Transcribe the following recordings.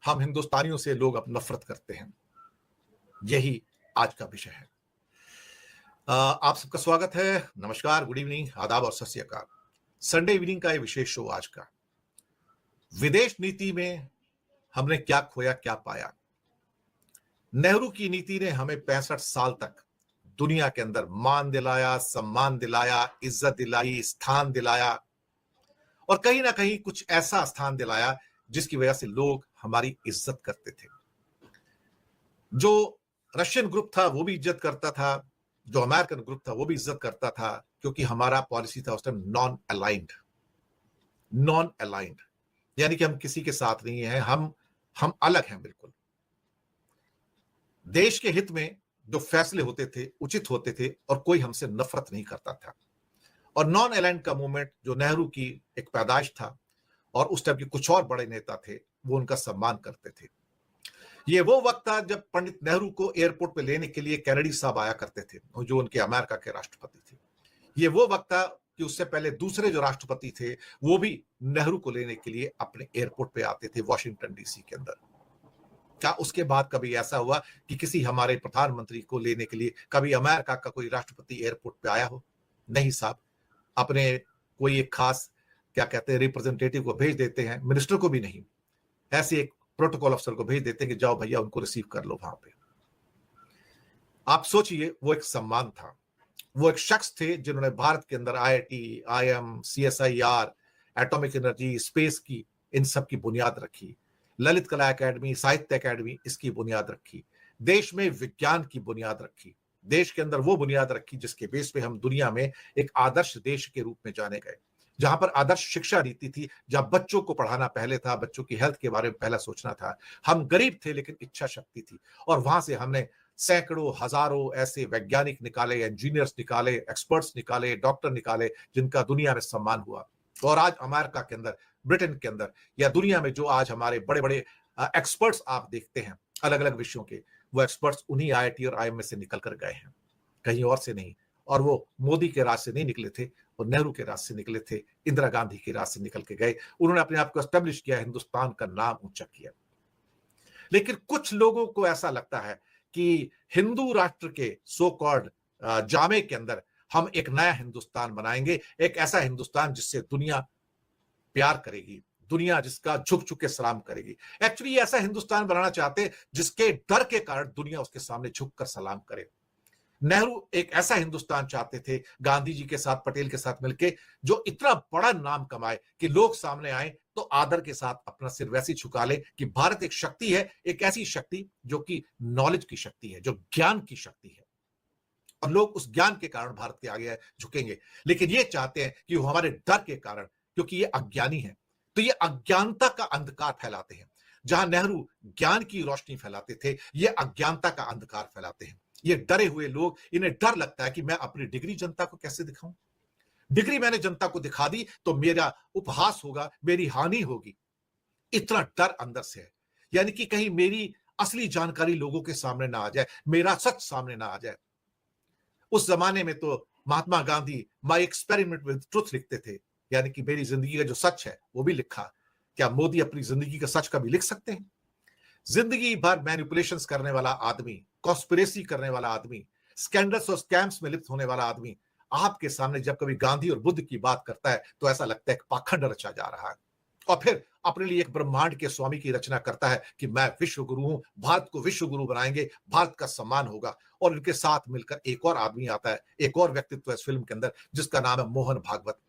हम हिंदुस्तानियों से लोग अब नफरत करते हैं। यही आज का विषय है। आप सबका स्वागत है। नमस्कार, गुड इवनिंग, आदाब और सत श्री अकाल। संडे इवनिंग का ये विशेष शो आज का। विदेश नीति में हमने क्या खोया क्या पाया। नेहरू की नीति ने हमें 65 साल तक दुनिया के अंदर मान दिलाया, सम्मान दिलाया, इज्जत दिलाई, स्थान दिलाया और कहीं ना कहीं कुछ ऐसा स्थान दिलाया जिसकी वजह से लोग हमारी इज्जत करते थे। जो रशियन ग्रुप था वो भी इज्जत करता था, जो अमेरिकन ग्रुप था वो भी इज्जत करता था, क्योंकि हमारा पॉलिसी था उस टाइम नॉन अलाइंड, यानी कि हम किसी के साथ नहीं है, हम अलग हैं बिल्कुल। देश के हित में जो फैसले होते थे उचित होते थे और कोई हमसे नफरत नहीं करता था। और नॉन अलाइंड का मूवमेंट जो नेहरू की एक पैदाइश था और उस टाइम के कुछ और बड़े नेता थे वो उनका सम्मान करते थे। ये वो वक्त था जब पंडित नेहरू को एयरपोर्ट पे लेने के लिए कैनेडी साहब आया करते थे, जो उनके अमेरिका के राष्ट्रपति थे। ये वो वक्त था कि उससे पहले दूसरे जो राष्ट्रपति थे वो भी नेहरू को लेने के लिए अपने एयरपोर्ट पे आते थे वॉशिंगटन डीसी के अंदर। क्या उसके बाद कभी ऐसा हुआ कि किसी हमारे प्रधानमंत्री को लेने के लिए कभी अमेरिका का कोई राष्ट्रपति एयरपोर्ट पे आया हो? नहीं साहब। अपने कोई एक खास क्या कहते हैं रिप्रेजेंटेटिव को भेज देते हैं, मिनिस्टर को भी नहीं, ऐसे एक प्रोटोकॉल अफसर को भेज देते हैं कि जाओ भैया उनको रिसीव कर लो वहां पे। आप सोचिए, वो एक सम्मान था। वो एक शख्स थे जिन्होंने भारत के अंदर IIT, IIM, CSIR, atomic energy, space की इन सब की बुनियाद रखी। ललित कला एकेडमी, साहित्य एकेडमी, इसकी बुनियाद रखी। देश में विज्ञान की बुनियाद रखी। देश के अंदर वो बुनियाद रखी जिसके बेस पे हम दुनिया में एक आदर्श देश के रूप में जाने गए, जहां पर आदर्श शिक्षा नीति थी, जहां बच्चों को पढ़ाना पहले था, बच्चों की हेल्थ के बारे में पहला सोचना था। हम गरीब थे लेकिन इच्छा शक्ति थी, और वहां से हमने सैकड़ों हजारों ऐसे वैज्ञानिक निकाले, इंजीनियर्स निकाले, एक्सपर्ट्स निकाले, डॉक्टर निकाले, जिनका दुनिया में सम्मान हुआ। और आज अमेरिका के अंदर, ब्रिटेन के अंदर, या दुनिया में जो आज हमारे बड़े बड़े एक्सपर्ट्स आप देखते हैं अलग अलग विषयों के, वो एक्सपर्ट्स उन्हीं आईआईटी और आईएम में से निकल कर गए हैं, कहीं और से नहीं। और वो मोदी के राज से नहीं निकले थे, वो नेहरू के राज से निकले थे, इंदिरा गांधी के राज से निकल के गए। उन्होंने अपने आप को एस्टेब्लिश किया, हिंदुस्तान का नाम ऊंचा किया। लेकिन कुछ लोगों को ऐसा लगता है कि हिंदू राष्ट्र के सो कॉल्ड जामे के अंदर हम एक नया हिंदुस्तान बनाएंगे, एक ऐसा हिंदुस्तान जिससे दुनिया प्यार करेगी, दुनिया जिसका झुक झुक के सलाम करेगी। एक्चुअली ऐसा हिंदुस्तान बनाना चाहते जिसके डर के कारण दुनिया उसके सामने झुक कर सलाम करे। नेहरू एक ऐसा हिंदुस्तान चाहते थे, गांधी जी के साथ, पटेल के साथ मिलके, जो इतना बड़ा नाम कमाए कि लोग सामने आए तो आदर के साथ अपना सिर वैसे झुका ले कि भारत एक शक्ति है, एक ऐसी शक्ति जो कि नॉलेज की शक्ति है, जो ज्ञान की शक्ति है, और लोग उस ज्ञान के कारण भारत के आगे झुकेंगे। लेकिन ये चाहते हैं कि वो हमारे डर के कारण, क्योंकि ये अज्ञानी है, तो ये अज्ञानता का अंधकार फैलाते हैं। जहां नेहरू ज्ञान की रोशनी फैलाते थे, ये अज्ञानता का अंधकार फैलाते हैं। ये डरे हुए लोग, इन्हें डर लगता है कि मैं अपनी डिग्री जनता को कैसे दिखाऊं। डिग्री मैंने जनता को दिखा दी तो मेरा उपहास होगा, मेरी हानि होगी। इतना डर अंदर से है, यानी कि कहीं मेरी असली जानकारी लोगों के सामने ना आ जाए, मेरा सच सामने ना आ जाए। उस जमाने में तो Mahatma Gandhi my experiment with truth लिखते थे, यानी कि मेरी जिंदगी का जो सच है वो भी लिखा। क्या मोदी अपनी जिंदगी का सच कभी लिख सकते हैं? जिंदगी भर मैनिपुलेशंस करने वाला आदमी, कॉन्स्पिरेसी करने वाला आदमी, स्कैंडल्स और स्कैम्स में लिप्त होने वाला आदमी आपके सामने जब कभी गांधी और बुद्ध की बात करता है तो ऐसा लगता है कि पाखंड रचा जा रहा है, और फिर अपने लिए एक ब्रह्मांड के स्वामी की रचना करता है कि मैं विश्व गुरु हूं, भारत को विश्व गुरु बनाएंगे, भारत का सम्मान होगा। और इनके साथ मिलकर एक और आदमी आता है, एक और व्यक्तित्व है इस फिल्म के अंदर, जिसका नाम है मोहन भागवत।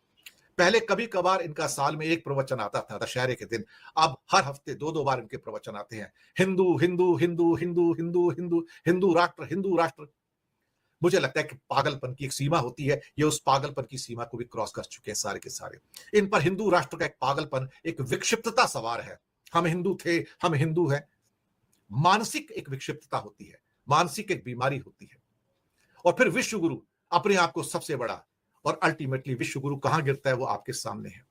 पहले कभी कभार इनका साल में एक प्रवचन आता था दशहरे के दिन, अब हर हफ्ते दो दो बार इनके प्रवचन आते हैं। हिंदू हिंदू हिंदू हिंदू हिंदू हिंदू हिंदू राष्ट्र, हिंदू राष्ट्र। मुझे लगता है कि पागलपन की एक सीमा होती है, ये उस पागलपन की सीमा को भी क्रॉस कर चुके हैं सारे के सारे। इन पर हिंदू राष्ट्र का एक पागलपन, एक विक्षिप्तता सवार है। हम हिंदू थे, हम हिंदू हैं। मानसिक एक विक्षिप्तता होती है, मानसिक एक बीमारी होती है। और फिर विश्व गुरु अपने आप को सबसे बड़ा, और अल्टीमेटली विश्व गुरु कहां गिरता है वो आपके सामने है।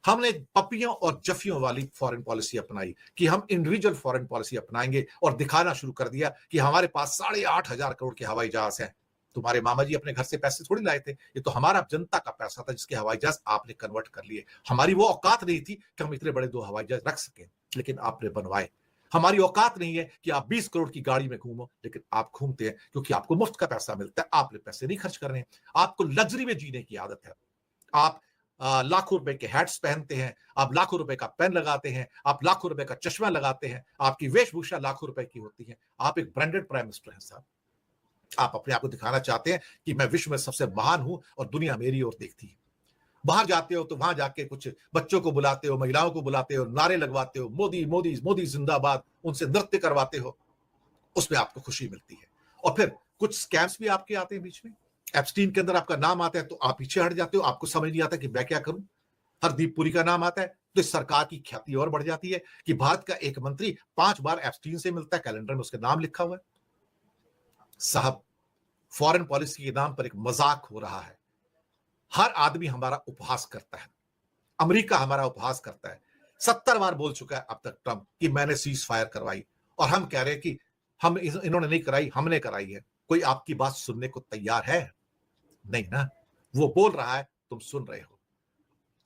हमने पपियों और जफियों वाली फॉरेन पॉलिसी अपनाई कि हम इंडिविजुअल फॉरेन पॉलिसी अपनाएंगे, और दिखाना शुरू कर दिया कि हमारे पास 8,500 करोड़ के हवाई जहाज हैं। तुम्हारे मामा जी अपने घर से पैसे थोड़ी लाए थे, ये तो हमारा जनता का पैसा था जिसके हवाई जहाज आपने कन्वर्ट कर लिए। हमारी वो औकात नहीं थी कि हम इतने बड़े 2 हवाई जहाज रख सकें, लेकिन आपने बनवाए। हमारी औकात नहीं है कि आप 20 करोड़ की गाड़ी में घूमो, लेकिन आप घूमते हैं क्योंकि आपको मुफ्त का पैसा मिलता है, आपने पैसे नहीं खर्च करने हैं, आपको लग्जरी में जीने की आदत है। आप लाखों रुपए के हैट्स पहनते हैं, आप लाखों रुपए का पेन लगाते हैं, आप लाखों रुपए का चश्मा लगाते हैं, आपकी वेशभूषा लाखों रुपए की होती है। आप एक ब्रांडेड प्राइम मिनिस्टर हैं साहब। आप अपने आप को दिखाना चाहते हैं कि मैं विश्व में सबसे महान हूं और दुनिया मेरी ओर देखती है। बाहर जाते हो तो वहां जाके कुछ बच्चों को बुलाते हो, महिलाओं को बुलाते हो, नारे लगवाते हो, मोदी मोदी मोदी जिंदाबाद, उनसे नृत्य करवाते हो, उसमें आपको खुशी मिलती है। और फिर कुछ स्कैम्स भी आपके आते हैं बीच में। एप्स्टीन के अंदर आपका नाम आता है तो आप पीछे हट जाते हो, आपको समझ नहीं आता कि मैं क्या करूं। हरदीप पुरी का नाम आता है तो इस सरकार की ख्याति और बढ़ जाती है कि भारत का एक मंत्री 5 बार एप्स्टीन से मिलता है, कैलेंडर में उसके नाम लिखा हुआ है। साहब, फॉरेन पॉलिसी के नाम पर एक मजाक हो रहा है। हर आदमी हमारा उपहास करता है, अमेरिका हमारा उपहास करता है। 70 बार बोल चुका है अब तक ट्रंप कि मैंने सीज फायर करवाई, और हम कह रहे हैं कि हम इन्होंने नहीं कराई, हमने कराई है। कोई आपकी बात सुनने को तैयार है? नहीं ना। वो बोल रहा है, तुम सुन रहे हो।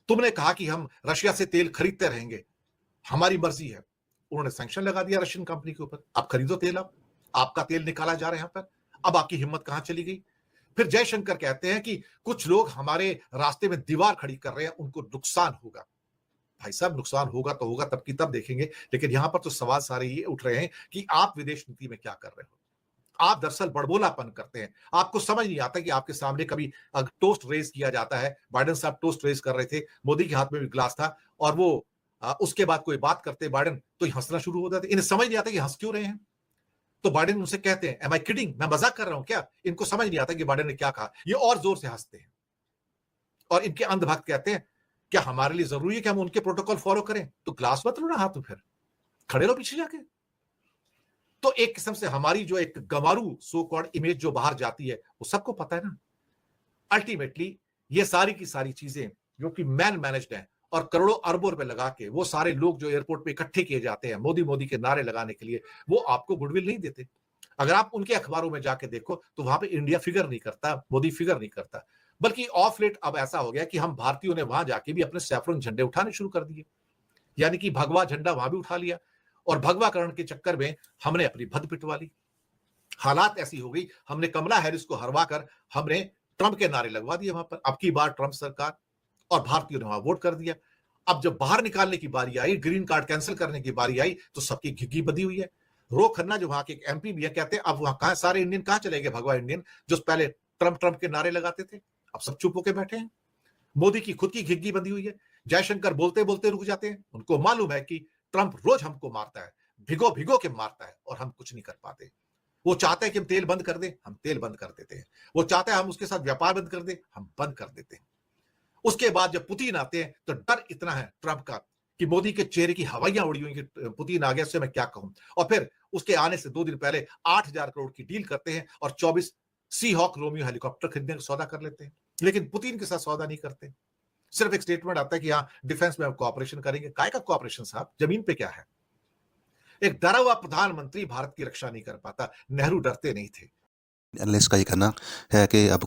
तुमने कहा कि हम रशिया से तेल खरीदते रहेंगे, हमारी मर्जी है। उन्होंने सैंक्शन लगा दिया रशियन कंपनी के ऊपर, आप खरीदो तेल, अब आपका तेल निकाला जा रहा है यहां पर। अब आपकी हिम्मत कहां चली गई? फिर जयशंकर कहते हैं कि कुछ लोग हमारे रास्ते में दीवार खड़ी कर रहे हैं, उनको नुकसान होगा। भाई साहब, नुकसान होगा तो होगा, तब की तब देखेंगे। लेकिन यहां पर तो सवाल सारे ये उठ रहे हैं कि आप विदेश नीति में क्या कर रहे हो। आप दरअसल बड़बोलापन करते हैं। आपको समझ नहीं आता कि आपके सामने कभी टोस्ट रेज किया जाता है। बाइडेन साहब टोस्ट रेज कर रहे थे, मोदी के हाथ में भी ग्लास था, और वो उसके बाद कोई बात करते बाइडेन तो हंसना शुरू हो जाते। इन्हें समझ नहीं आता कि हंस क्यों रहे हैं। तो बाइडेन उनसे कहते हैं, एम आई किडिंग, मैं मजाक कर रहा हूं क्या? इनको समझ नहीं आता कि बाइडेन ने क्या कहा। ये और जोर से हंसते हैं, और इनके अंधभक्त कहते हैं, क्या हमारे लिए जरूरी है कि हम उनके प्रोटोकॉल फॉलो करें? तो ग्लास मत लो ना हाथ में, फिर खड़े रहो पीछे जाके। तो एक किस्म से हमारी जो एक गंवारू सो कॉल्ड इमेज जो बाहर जाती है, वो सबको पता है ना। अल्टीमेटली ये सारी की सारी चीजें जो कि मैन मैनेज्ड है, और करोड़ों अरबों रुपए लगा के वो सारे लोग जो एयरपोर्ट पे इकट्ठे किए जाते हैं मोदी मोदी के नारे लगाने के लिए, वो आपको गुडविल नहीं देते। अगर आप उनके अखबारों में जाके देखो तो वहां पे इंडिया फिगर नहीं करता, मोदी फिगर नहीं करता। बल्कि ऑफ लेट अब ऐसा हो गया कि हम भारतीयों ने वहां जाके भी अपने सैफरन झंडे उठाने शुरू कर दिए, यानी कि भगवा झंडा वहां भी उठा लिया, और भगवाकरण के चक्कर में हमने अपनी भद पिटवा ली। हालात ऐसी हो गई, हमने कमला हैरिस को हरवा कर हमने ट्रंप के नारे लगवा दिए वहां पर, अब की बार ट्रंप सरकार, और भारतीयों ने वहां वोट कर दिया। अब जब बाहर निकालने की बारी आई, ग्रीन कार्ड कैंसिल करने की बारी आई, तो सबकी घिग्गी बधी हुई है। रो खन्ना जो वहां के एमपी भी है, कहते हैं अब वहां कहां सारे इंडियन कहां चले गए, भगवा इंडियन जो पहले ट्रंप ट्रंप के नारे लगाते थे, अब सब चुप होके बैठे हैं। मोदी की खुद की घिग्गी बंधी हुई है। जयशंकर बोलते बोलते रुक जाते हैं, उनको मालूम है कि ट्रंप रोज हमको मारता है, भिगो भिगो के मारता है, और हम कुछ नहीं कर पाते। वो चाहता है कि हम तेल बंद कर दें, हम तेल बंद कर देते हैं। वो चाहता है हम उसके साथ व्यापार बंद कर दें, हम बंद कर देते हैं। उसके बाद जब पुतिन आते हैं तो डर इतना है ट्रंप का कि मोदी के चेहरे की हवाइयां उड़ी हुई कि पुतिन आ गया, उससे मैं क्या कहूं। और फिर उसके आने से 2 दिन पहले 8,000 करोड़ की डील करते हैं और 24 सी हॉक रोमियो हेलीकॉप्टर खरीदने का सौदा कर लेते हैं। लेकिन पुतिन के साथ सौदा नहीं करते। सिर्फ एक स्टेटमेंट आता है कि हाँ, डिफेंस में हम कोऑपरेशन करेंगे। काय का कोऑपरेशन साहब, जमीन पे क्या है? एक डरा हुआ प्रधानमंत्री भारत की रक्षा नहीं कर पाता। नेहरू डरते नहीं थे। एनालिस्ट का ये कहना है कि अब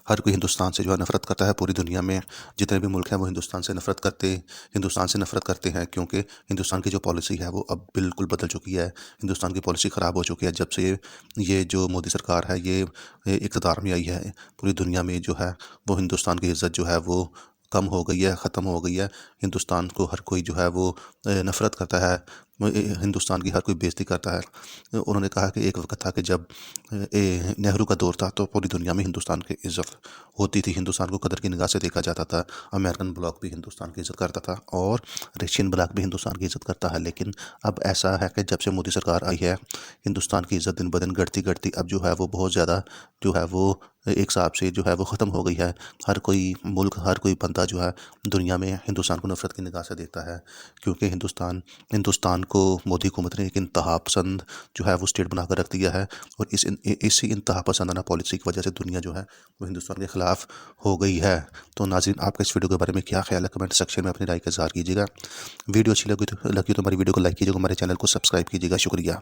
हर कोई हिंदुस्तान से जो है नफ़रत करता है। पूरी दुनिया में जितने भी मुल्क हैं वो हिंदुस्तान से नफ़रत करते हैं, क्योंकि हिंदुस्तान की जो पॉलिसी है वो अब बिल्कुल बदल चुकी है। हिंदुस्तान की पॉलिसी ख़राब हो चुकी है जब से ये जो मोदी सरकार है ये इक़्तिदार में आई है। पूरी दुनिया में जो है वो हिंदुस्तान की इज़्ज़त जो है वो कम हो गई है, ख़त्म हो गई है। हिंदुस्तान को हर कोई जो है वो नफ़रत करता है, हिंदुस्तान की हर कोई बेइज्जती करता है। उन्होंने कहा कि एक वक्त था कि जब नेहरू का दौर था तो पूरी दुनिया में हिंदुस्तान की इज़्ज़त होती थी, हिंदुस्तान को कदर की निगाह से देखा जाता था। अमेरिकन ब्लॉक भी हिंदुस्तान की इज़्ज़त करता था और रशियन ब्लॉक भी हिंदुस्तान की इज़्ज़त करता है। लेकिन अब ऐसा है कि जब से मोदी सरकार आई है, हिंदुस्तान की इज़्ज़त दिन ब दिन घटती अब जो है वो बहुत ज़्यादा जो है वो एक हिसाब से जो है वो ख़त्म हो गई है। हर कोई मुल्क, हर कोई बंदा जो है दुनिया में हिंदुस्तान को नफ़रत की निगाह से देखता है, क्योंकि हिंदुस्तान को मोदी हुकूमत ने एक इंतहा पसंद जो है वो स्टेट बनाकर रख दिया है। और इसी इंतहा पसंदाना पॉलिसी की वजह से दुनिया जो है वो हिंदुस्तान के ख़िलाफ़ हो गई है। तो नाज़रीन, आपका इस वीडियो के बारे में क्या ख्याल है? कमेंट सेक्शन में अपनी राय का इज़हार कीजिएगा। वीडियो अच्छी लगी तो हमारी वीडियो को लाइक कीजिएगा, हमारे चैनल को सब्सक्राइब कीजिएगा। शुक्रिया।